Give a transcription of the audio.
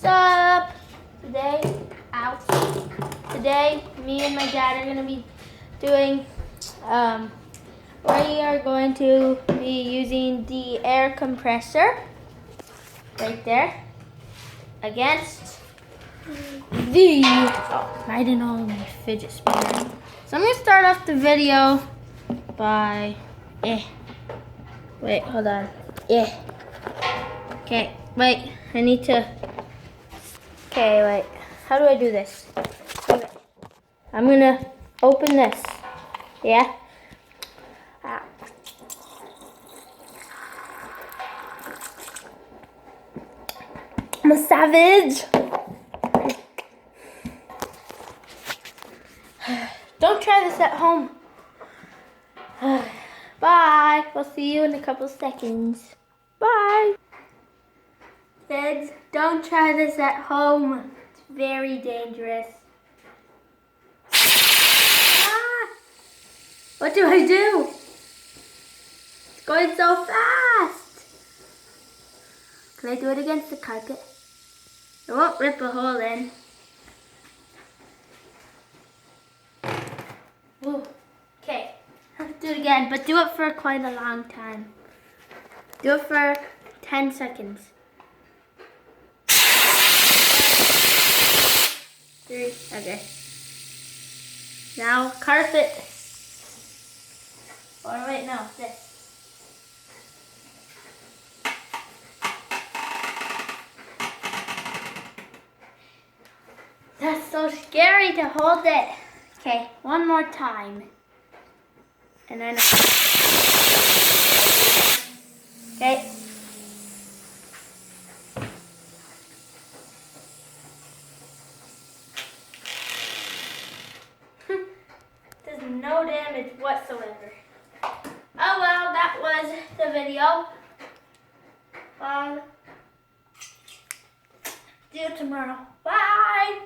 What's up? Today, me and my dad are gonna be doing, we are going to be using the air compressor right there against I don't know, my fidget spinner. So I'm gonna start off the video by, wait, hold on, okay, wait, I need to, okay, wait, how do I do this? Okay. I'm gonna open this, yeah? I'm a savage. Don't try this at home. Bye. We'll see you in a couple seconds. Bye. Kids, don't try this at home. It's very dangerous. Ah! What do I do? It's going so fast. Can I do it against the carpet? It won't rip a hole in. Ooh. Okay, let's do it again, but do it for quite a long time. Do it for 10 seconds. 3, okay. Now carpet. Or wait, no, this. That's so scary to hold it. Okay, one more time. And then, okay. There's no damage whatsoever. Oh well, that was the video. See you tomorrow. Bye!